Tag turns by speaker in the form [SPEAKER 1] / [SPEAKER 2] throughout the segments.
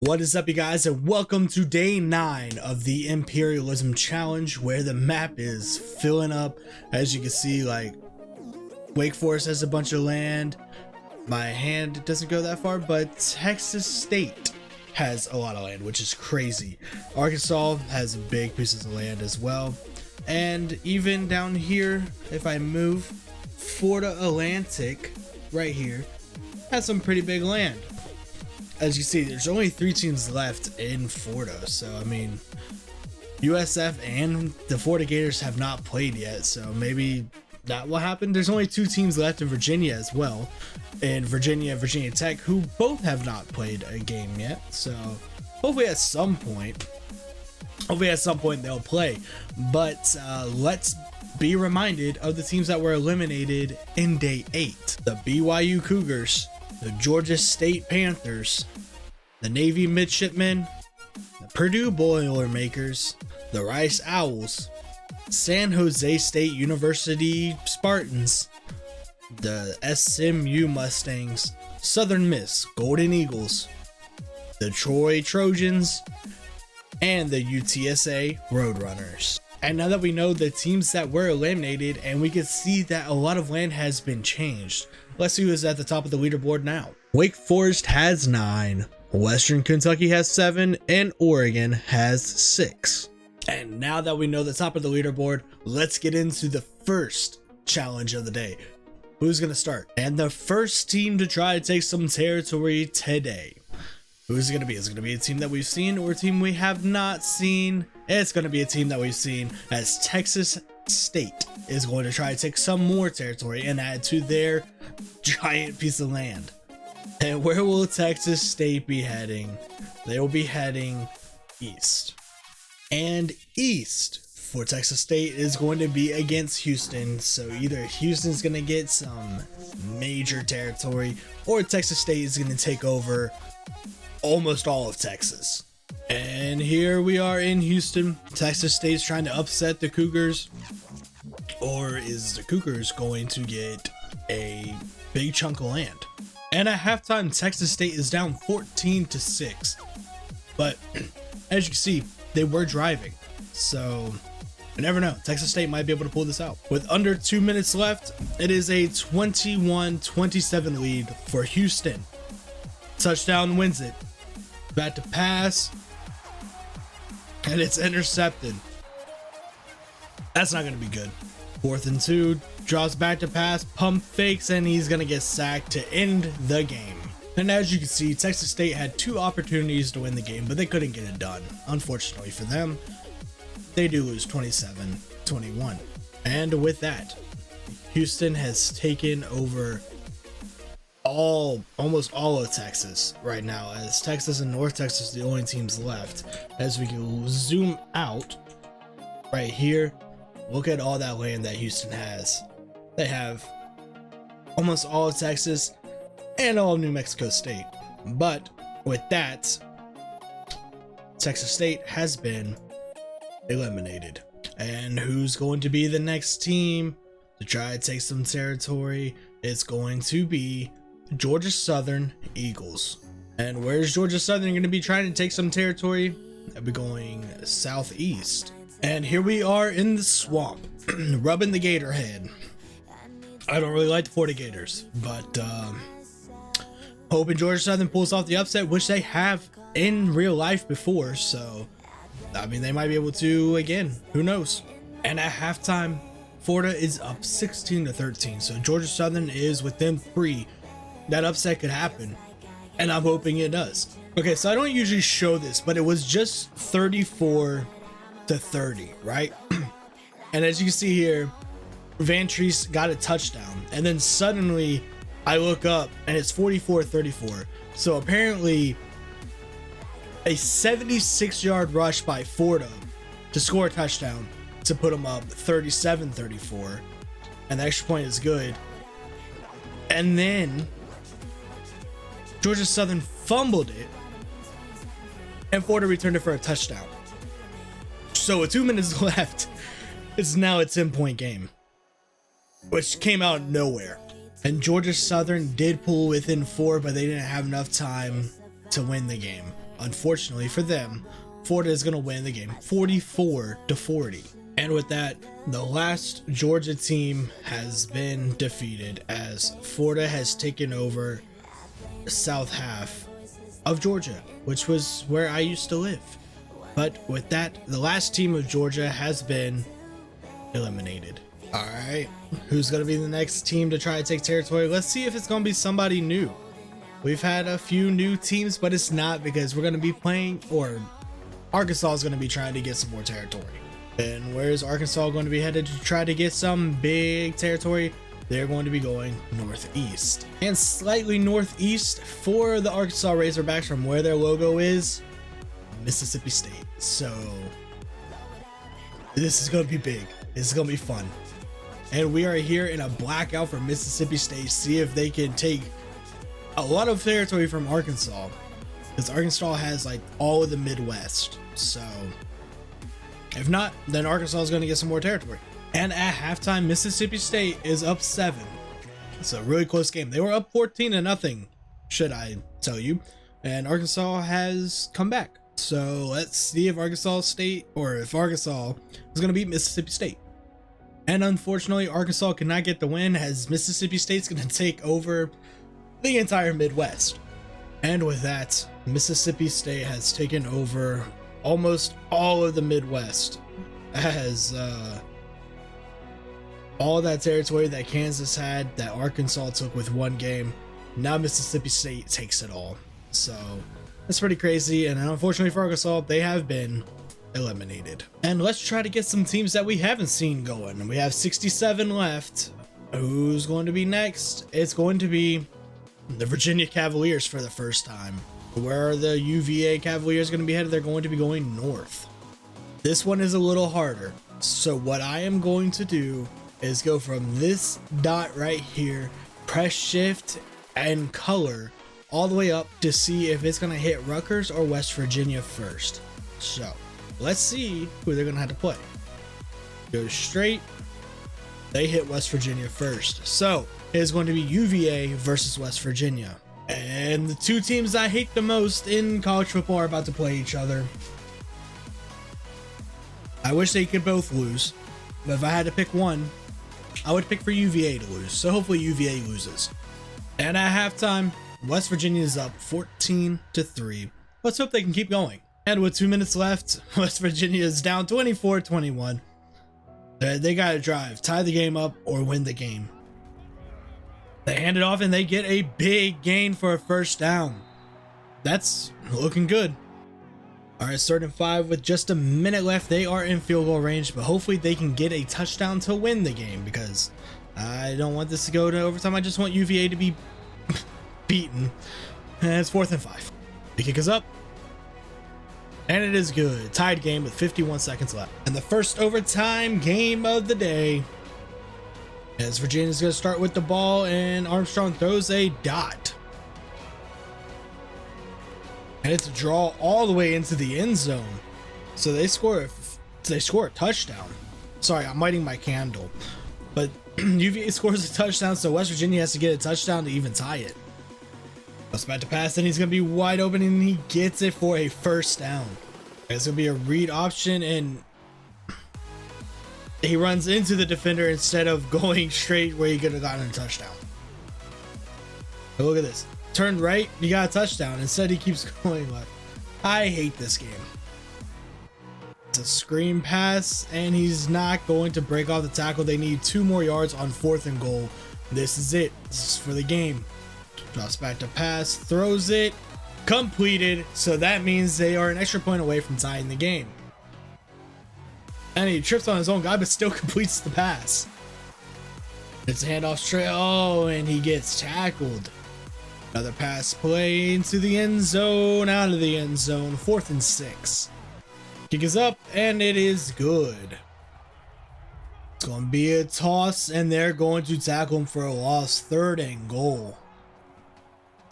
[SPEAKER 1] What is up, you guys, and welcome to day 9 of the Imperialism challenge, where the map is filling up. As you can see, like, Wake Forest has a bunch of land. My hand doesn't go that far, but Texas State has a lot of land, which is crazy. Arkansas has big pieces of land as well. And even down here, if I move, Florida Atlantic right here has some pretty big land. As you see, there's only 3 teams left in Florida, so I mean, USF and the Florida Gators have not played yet, so maybe that will happen. There's only 2 teams left in Virginia as well, and Virginia and Virginia Tech, who both have not played a game yet, so hopefully at some point they'll play. But let's be reminded of the teams that were eliminated in day 8. The BYU Cougars, the Georgia State Panthers, the Navy Midshipmen, the Purdue Boilermakers, the Rice Owls, San Jose State University Spartans, the SMU Mustangs, Southern Miss Golden Eagles, the Troy Trojans, and the UTSA Roadrunners. And now that we know the teams that were eliminated, and we can see that a lot of land has been changed, let's see who's at the top of the leaderboard now. Wake Forest has 9, Western Kentucky has 7, and Oregon has 6. And now that we know the top of the leaderboard, let's get into the first challenge of the day. Who's going to start? And the first team to try to take some territory today. Who's it going to be? Is it going to be a team that we've seen or a team we have not seen? It's going to be a team that we've seen, as Texas State is going to try to take some more territory and add to their giant piece of land. And where will Texas State be heading? They will be heading east. And east for Texas State is going to be against Houston. So either Houston's going to get some major territory, or Texas State is going to take over almost all of Texas. And here we are in Houston. Texas State's trying to upset the Cougars. Or is the Cougars going to get a big chunk of land? And at halftime, Texas State is down 14-6. But as you can see, they were driving. So you never know. Texas State might be able to pull this out. With under 2 minutes left, it is a 21-27 lead for Houston. Touchdown wins it. Back to pass. And it's intercepted. That's not going to be good. 4th and 2. Draws back to pass. Pump fakes. And he's going to get sacked to end the game. And as you can see, Texas State had 2 opportunities to win the game, but they couldn't get it done. Unfortunately for them, they do lose 27-21. And with that, Houston has taken over almost all of Texas right now, as Texas and North Texas are the only teams left. As we can zoom out right here, look at all that land that Houston has. They have almost all of Texas and all of New Mexico State. But with that, Texas State has been eliminated. And who's going to be the next team to try to take some territory? It's going to be Georgia Southern Eagles. And where's Georgia Southern going to be trying to take some territory? They'll be going southeast. And here we are in the swamp, rubbing the gator head. I don't really like the Florida Gators, but hoping Georgia Southern pulls off the upset, which they have in real life before. So, I mean, they might be able to again. Who knows? And at halftime, Florida is up 16-13. So Georgia Southern is within 3. That upset could happen, and I'm hoping it does. Okay, so I don't usually show this, but it was just 34-30, right? And as you can see here, Van Treese got a touchdown, and then suddenly I look up and it's 44-34. So apparently a 76-yard rush by Florida to score a touchdown to put them up 37-34, and the extra point is good. And then Georgia Southern fumbled it, and Florida returned it for a touchdown. So with 2 minutes left, it's now a 10-point game, which came out of nowhere. And Georgia Southern did pull within 4, but they didn't have enough time to win the game, unfortunately for them, Florida is going to win the game 44-40. And with that, the last Georgia team has been defeated as Florida has taken over south half of Georgia, which was where I used to live. But with that, the last team of Georgia has been eliminated. All right, who's going to be the next team to try to take territory? Let's see if it's going to be somebody new. We've had a few new teams, but it's not, because we're going to be playing, or Arkansas is going to be trying to get some more territory. And where's Arkansas going to be headed to try to get some big territory? They're going to be going northeast, and slightly northeast for the Arkansas Razorbacks from where their logo is, Mississippi State. So this is going to be big. This is going to be fun. And we are here in a blackout for Mississippi State. See if they can take a lot of territory from Arkansas, because Arkansas has like all of the Midwest. So if not, then Arkansas is going to get some more territory. And at halftime, Mississippi State is up 7. It's a really close game. They were up 14-0, should I tell you. And Arkansas has come back. So let's see if Arkansas State, or if Arkansas is going to beat Mississippi State. And unfortunately, Arkansas cannot get the win, as Mississippi State's going to take over the entire Midwest. And with that, Mississippi State has taken over almost all of the Midwest, as all that territory that Kansas had, that Arkansas took with one game. Now Mississippi State takes it all. So that's pretty crazy. And unfortunately for Arkansas, they have been eliminated. And let's try to get some teams that we haven't seen going. We have 67 left. Who's going to be next? It's going to be the Virginia Cavaliers for the first time. Where are the UVA Cavaliers going to be headed? They're going to be going north. This one is a little harder. So what I am going to do is go from this dot right here, press shift and color all the way up to see if it's going to hit Rutgers or West Virginia first. So let's see who they're going to have to play. Go straight. They hit West Virginia first. So it is going to be UVA versus West Virginia. And the two teams I hate the most in college football are about to play each other. I wish they could both lose, but if I had to pick one, I would pick for UVA to lose. So hopefully UVA loses. And at halftime, West Virginia is up 14-3. Let's hope they can keep going. And with 2 minutes left, West Virginia is down 24-21. They got to drive, tie the game up, or win the game. They hand it off and they get a big gain for a first down. That's looking good. All right, 3rd and 5 with just a minute left. They are in field goal range, but hopefully they can get a touchdown to win the game, because I don't want this to go to overtime. I just want UVA to be beaten. And it's 4th and 5. The kick is up. And it is good. Tied game with 51 seconds left. And the first overtime game of the day, as Virginia's going to start with the ball, and Armstrong throws a dot. And it's a draw all the way into the end zone. So they score a touchdown. Sorry, I'm lighting my candle. But UVA scores a touchdown, so West Virginia has to get a touchdown to even tie it. That's about to pass, and he's going to be wide open, and he gets it for a first down. It's going to be a read option, and he runs into the defender instead of going straight where he could have gotten a touchdown. But look at this. Turned right, you got a touchdown. Instead, he keeps going left. I hate this game. It's a screen pass, and he's not going to break off the tackle. They need 2 more yards on 4th and goal. This is it. This is for the game. Drops back to pass, throws it, completed. So that means they are an extra point away from tying the game. And he trips on his own guy, but still completes the pass. It's a handoff straight. Oh, and he gets tackled. Another pass play into the end zone, out of the end zone. 4th and 6. Kick is up, and it is good. It's going to be a toss, and they're going to tackle him for a loss. 3rd and goal.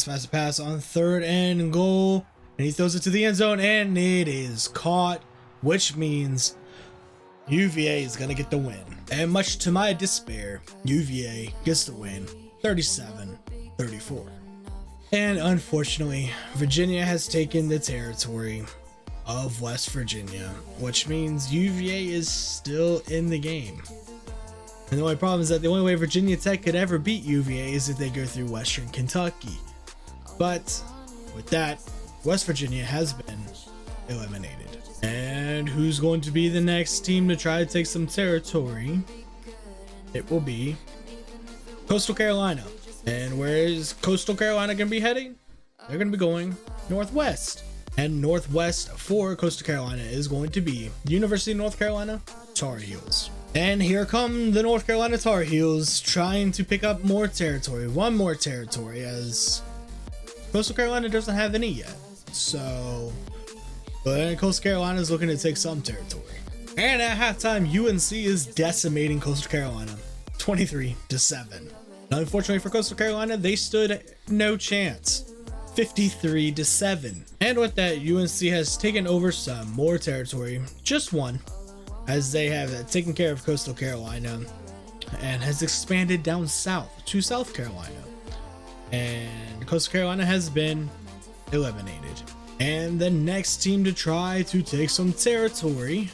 [SPEAKER 1] Fast pass on 3rd and goal, and he throws it to the end zone, and it is caught, which means UVA is going to get the win. And much to my despair, UVA gets the win, 37-34. And unfortunately, Virginia has taken the territory of West Virginia, which means UVA is still in the game. And the only problem is that the only way Virginia Tech could ever beat UVA is if they go through Western Kentucky. But with that, West Virginia has been eliminated. And who's going to be the next team to try to take some territory? It will be Coastal Carolina. And where is Coastal Carolina going to be heading? They're going to be going northwest. And northwest for Coastal Carolina is going to be University of North Carolina Tar Heels. And here come the North Carolina Tar Heels trying to pick up more territory, one more territory, as Coastal Carolina doesn't have any yet. So, but Coastal Carolina is looking to take some territory. And at halftime, UNC is decimating Coastal Carolina 23-7. Unfortunately for Coastal Carolina, they stood no chance. 53-7. And with that, UNC has taken over some more territory, just one, as they have taken care of Coastal Carolina and has expanded down south to South Carolina. And Coastal Carolina has been eliminated. And the next team to try to take some territory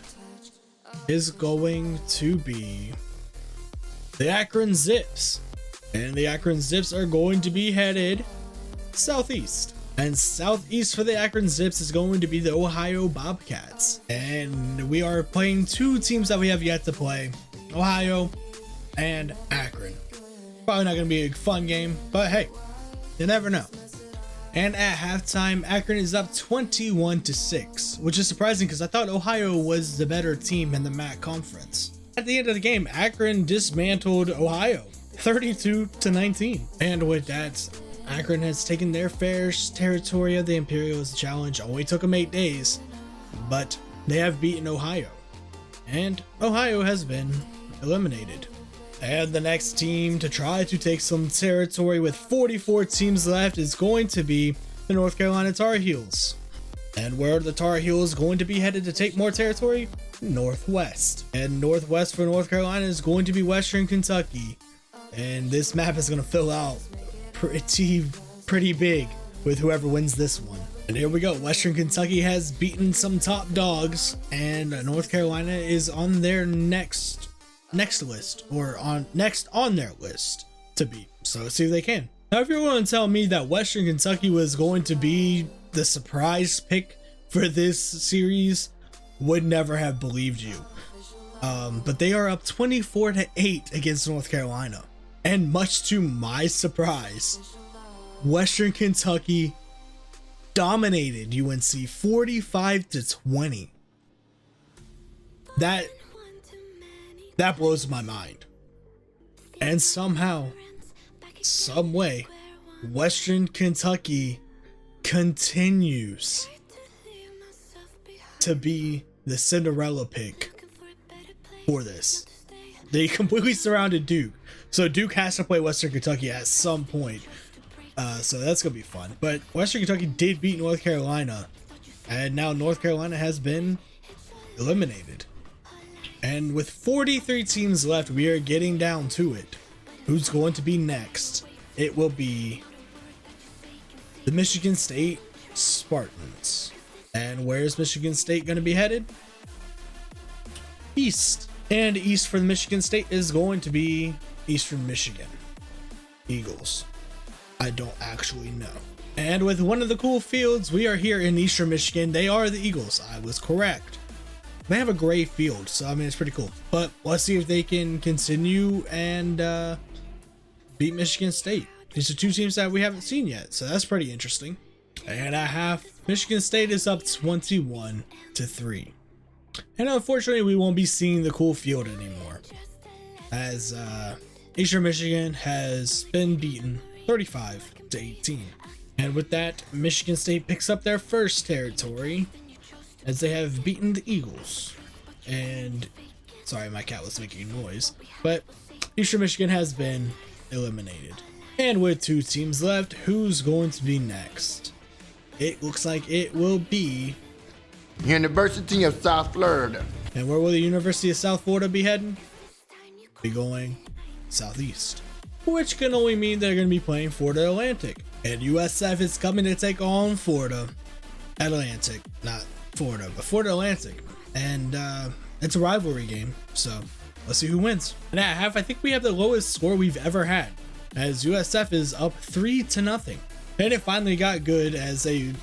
[SPEAKER 1] is going to be the Akron Zips. And the Akron Zips are going to be headed southeast. And southeast for the Akron Zips is going to be the Ohio Bobcats. And we are playing two teams that we have yet to play, Ohio and Akron. Probably not going to be a fun game, but hey, you never know. And at halftime, Akron is up 21-6, which is surprising because I thought Ohio was the better team in the MAC conference. At the end of the game, Akron dismantled Ohio 32-19. And with that, Akron has taken their fair territory of the Imperialism Challenge. Only took them 8 days, but they have beaten Ohio. And Ohio has been eliminated. And the next team to try to take some territory with 44 teams left is going to be the North Carolina Tar Heels. And where are the Tar Heels going to be headed to take more territory? Northwest. And northwest for North Carolina is going to be Western Kentucky. And this map is going to fill out pretty big with whoever wins this one. And here we go. Western Kentucky has beaten some top dogs, and North Carolina is on their next list, or next on their list to beat. So let's see if they can. Now, if you're going to tell me that Western Kentucky was going to be the surprise pick for this series, would never have believed you. But they are up 24-8 against North Carolina. And much to my surprise, Western Kentucky dominated UNC 45-20. That blows my mind. And somehow, some way, Western Kentucky continues to be the Cinderella pick for this. They completely surrounded Duke. So Duke has to play Western Kentucky at some point. So that's going to be fun. But Western Kentucky did beat North Carolina. And now North Carolina has been eliminated. And with 43 teams left, we are getting down to it. Who's going to be next? It will be the Michigan State Spartans. And where's Michigan State going to be headed? East. And east for the Michigan State is going to be Eastern Michigan Eagles. I don't actually know. And with one of the cool fields, we are here in Eastern Michigan. They are the Eagles. I was correct. They have a gray field, so I mean, it's pretty cool. But let's see if they can continue and beat Michigan State. These are two teams that we haven't seen yet, so that's pretty interesting. And at half, Michigan State is up 21-3. And unfortunately, we won't be seeing the cool field anymore, as Eastern Michigan has been beaten 35-18. And with that, Michigan State picks up their first territory, as they have beaten the Eagles. And sorry, my cat was making noise, but Eastern Michigan has been eliminated. And with two teams left, who's going to be next? It looks like it will be
[SPEAKER 2] University of South Florida.
[SPEAKER 1] And where will the University of South Florida be heading? Be going southeast, which can only mean they're going to be playing Florida Atlantic. And USF is coming to take on Florida Atlantic. Not Florida, but Florida Atlantic. And it's a rivalry game, so let's see who wins. And at half, I think we have the lowest score we've ever had, as USF is up 3-0. And it finally got good as they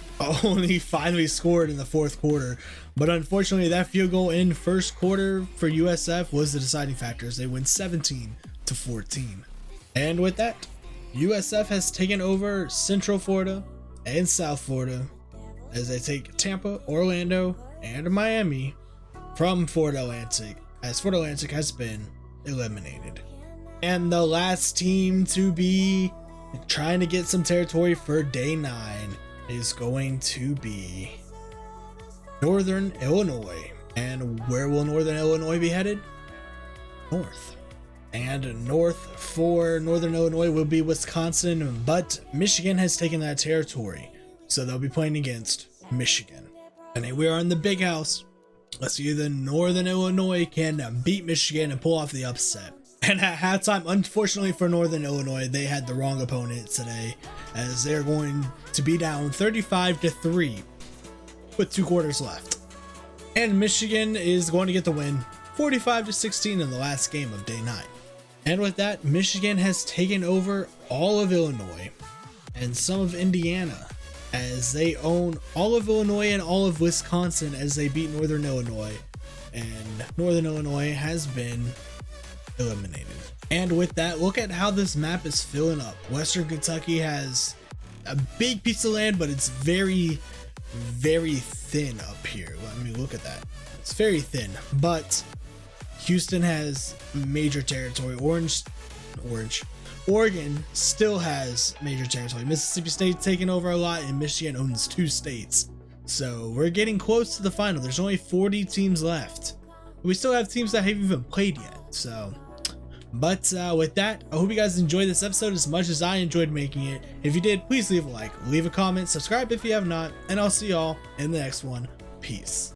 [SPEAKER 1] only finally scored in the fourth quarter. But unfortunately, that field goal in first quarter for USF was the deciding factor as they win 17-14. And with that, USF has taken over Central Florida and South Florida as they take Tampa, Orlando, and Miami from Florida Atlantic, as Florida Atlantic has been eliminated. And the last team to be trying to get some territory for day 9 is going to be Northern Illinois. And where will Northern Illinois be headed? North. And north for Northern Illinois will be Wisconsin, but Michigan has taken that territory, so they'll be playing against Michigan. And we are in the big house. Let's see if the Northern Illinois can beat Michigan and pull off the upset. And at halftime, unfortunately for Northern Illinois, they had the wrong opponent today, as they're going to be down 35-3 with 2 quarters left. And Michigan is going to get the win, 45-16 in the last game of day 9. And with that, Michigan has taken over all of Illinois and some of Indiana, as they own all of Illinois and all of Wisconsin as they beat Northern Illinois. And Northern Illinois has been eliminated. And with that, look at how this map is filling up. Western Kentucky has a big piece of land, but it's very, very thin up here. I mean, look at that. It's very thin, but Houston has major territory. Oregon still has major territory. Mississippi State taking over a lot, and Michigan owns 2 states. So we're getting close to the final. There's only 40 teams left. We still have teams that haven't even played yet. So, but with that, I hope you guys enjoyed this episode as much as I enjoyed making it. If you did, please leave a like, leave a comment, subscribe if you have not, and I'll see y'all in the next one. Peace.